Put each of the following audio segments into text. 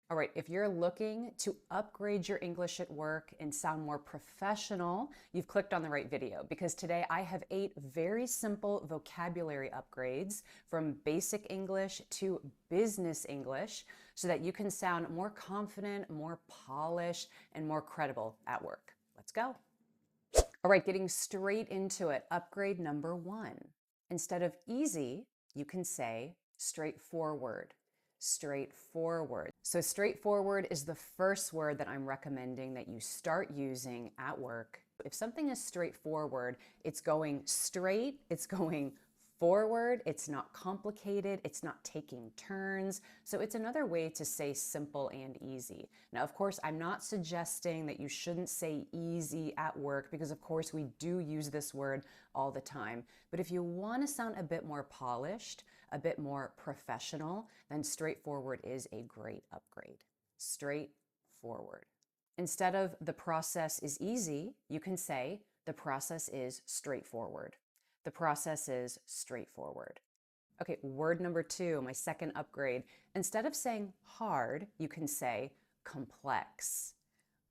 All right, if you're looking to upgrade your English at work and sound more professional, you've clicked on the right video because today I have 8 very simple vocabulary upgrades from basic English to business English so that you can sound more confident, more polished, and more credible at work. Let's go. All right, getting straight into it. Upgrade number 1. Instead of easy, you can say straightforward. Straightforward. So straightforward is the first word that I'm recommending that you start using at work. If something is straightforward, it's going straight, it's going forward, it's not complicated, it's not taking turns. So it's another way to say simple and easy. Now, of course, I'm not suggesting that you shouldn't say easy at work because of course we do use this word all the time. But if you want to sound a bit more polished, a bit more professional, then straightforward is a great upgrade. Straightforward. Instead of the process is easy, you can say the process is straightforward. The process is straightforward. Okay, word number 2, my second upgrade. Instead of saying hard, you can say complex.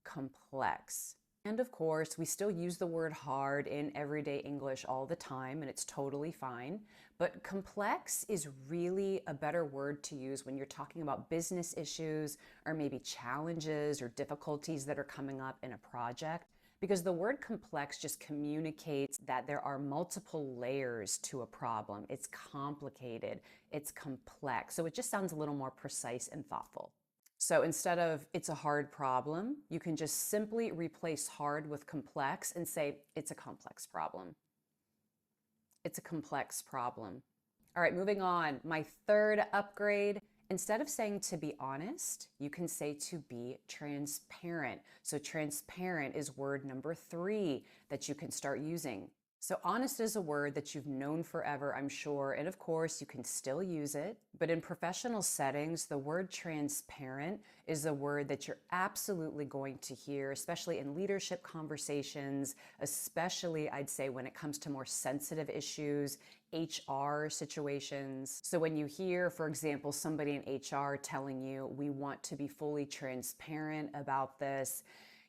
Complex. And of course, we still use the word hard in everyday English all the time, and it's totally fine. But complex is really a better word to use when you're talking about business issues or maybe challenges or difficulties that are coming up in a project. Because the word complex just communicates that there are multiple layers to a problem. It's complicated, it's complex. So it just sounds a little more precise and thoughtful. So instead of it's a hard problem, you can just simply replace hard with complex and say it's a complex problem. It's a complex problem. All right, moving on. My third upgrade. Instead of saying to be honest, you can say to be transparent. So transparent is word number 3 that you can start using. So honest is a word that you've known forever, I'm sure, and of course you can still use it. But in professional settings, the word transparent is a word that you're absolutely going to hear, especially in leadership conversations, especially I'd say when it comes to more sensitive issues, HR situations. So when you hear, for example, somebody in HR telling you, we want to be fully transparent about this,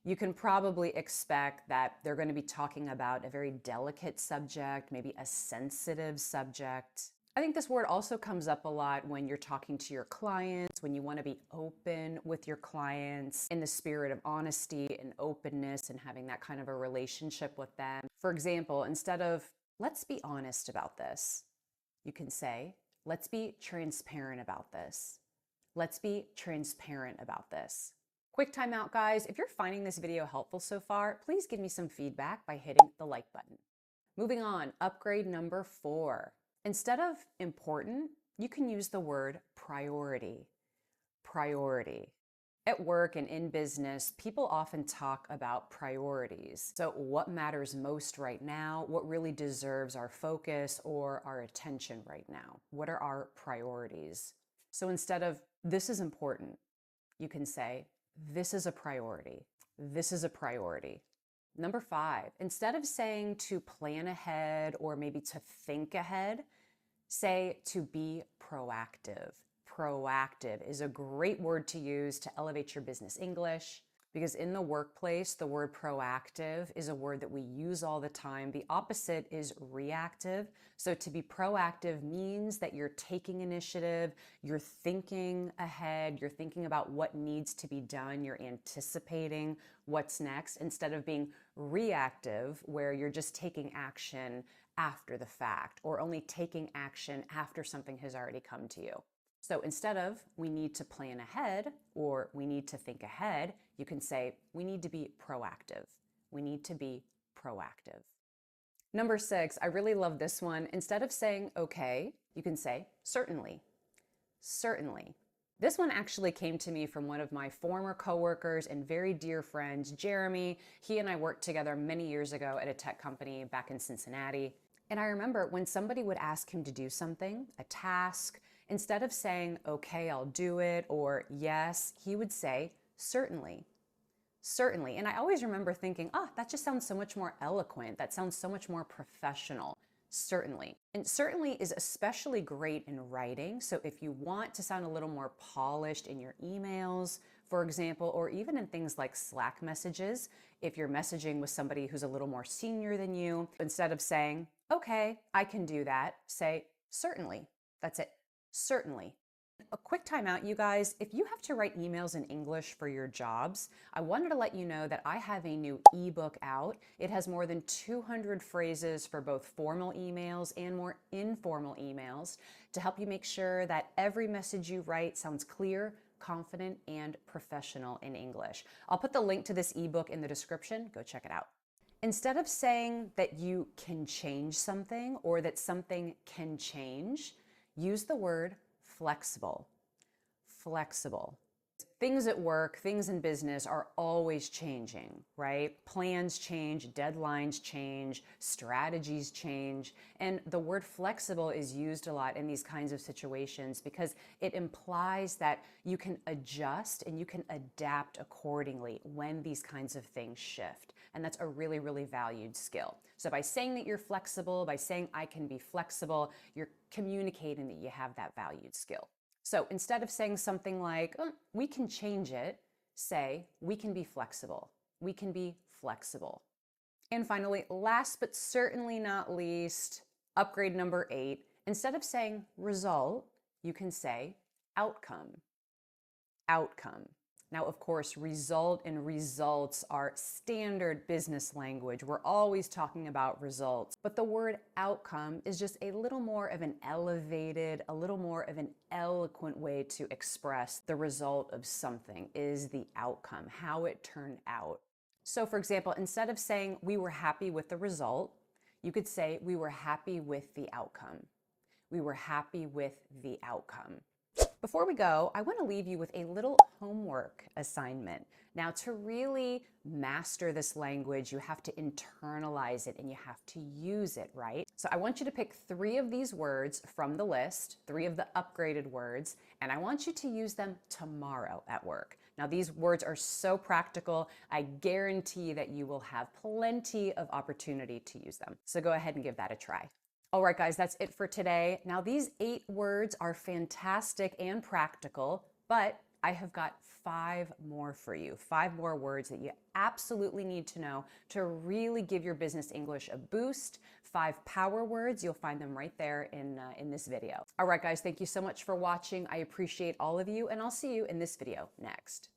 you can probably expect that they're going to be talking about a very delicate subject, maybe a sensitive subject. I think this word also comes up a lot when you're talking to your clients, when you want to be open with your clients in the spirit of honesty and openness and having that kind of a relationship with them. For example, instead of, let's be honest about this, you can say, let's be transparent about this. Let's be transparent about this. Quick timeout, guys. If you're finding this video helpful so far, please give me some feedback by hitting the like button. Moving on, upgrade number 4. Instead of important, you can use the word priority. Priority. At work and in business, people often talk about priorities. So what matters most right now? What really deserves our focus or our attention right now? What are our priorities? So instead of this is important, you can say, this is a priority. This is a priority. Number 5, instead of saying to plan ahead or maybe to think ahead, say to be proactive. Proactive is a great word to use to elevate your business English because in the workplace, the word proactive is a word that we use all the time. The opposite is reactive. So to be proactive means that you're taking initiative, you're thinking ahead, you're thinking about what needs to be done, you're anticipating what's next instead of being reactive where you're just taking action after the fact or only taking action after something has already come to you. So instead of we need to plan ahead or we need to think ahead, you can say we need to be proactive. We need to be proactive. Number 6, I really love this one. Instead of saying okay, you can say certainly. Certainly. This one actually came to me from one of my former coworkers and very dear friends, Jeremy. He and I worked together many years ago at a tech company back in Cincinnati. And I remember when somebody would ask him to do something, a task, instead of saying, okay, I'll do it, or yes, he would say, certainly, certainly. And I always remember thinking, that just sounds so much more eloquent. That sounds so much more professional. certainly. And certainly is especially great in writing. So if you want to sound a little more polished in your emails, for example, or even in things like Slack messages, if you're messaging with somebody who's a little more senior than you, instead of saying, okay, I can do that, say, certainly. That's it, certainly. A quick timeout, you guys. If you have to write emails in English for your jobs, I wanted to let you know that I have a new ebook out. It has more than 200 phrases for both formal emails and more informal emails to help you make sure that every message you write sounds clear, confident, and professional in English. I'll put the link to this ebook in the description. Go check it out. Instead of saying that you can change something or that something can change, use the word flexible. Flexible. Things at work, things in business are always changing, right? Plans change, deadlines change, strategies change. And the word flexible is used a lot in these kinds of situations because it implies that you can adjust and you can adapt accordingly when these kinds of things shift. And that's a really, really valued skill. So by saying that you're flexible, by saying I can be flexible, you're communicating that you have that valued skill. So instead of saying something like, oh, we can change it, say, we can be flexible. We can be flexible. And finally, last but certainly not least, upgrade number 8. Instead of saying result, you can say outcome. Outcome. Now, of course, result and results are standard business language. We're always talking about results, but the word outcome is just a little more of an elevated, a little more of an eloquent way to express the result of something is the outcome, how it turned out. So for example, instead of saying we were happy with the result, you could say we were happy with the outcome. We were happy with the outcome. Before we go, I want to leave you with a little homework assignment. Now, to really master this language, you have to internalize it and you have to use it, right? So I want you to pick 3 of these words from the list, 3 of the upgraded words, and I want you to use them tomorrow at work. Now, these words are so practical, I guarantee that you will have plenty of opportunity to use them. So go ahead and give that a try. All right, guys, that's it for today. Now, these 8 words are fantastic and practical, but I have got 5 more for you, 5 more words that you absolutely need to know to really give your business English a boost. 5 power words, you'll find them right there in this video. All right, guys, thank you so much for watching. I appreciate all of you, and I'll see you in this video next.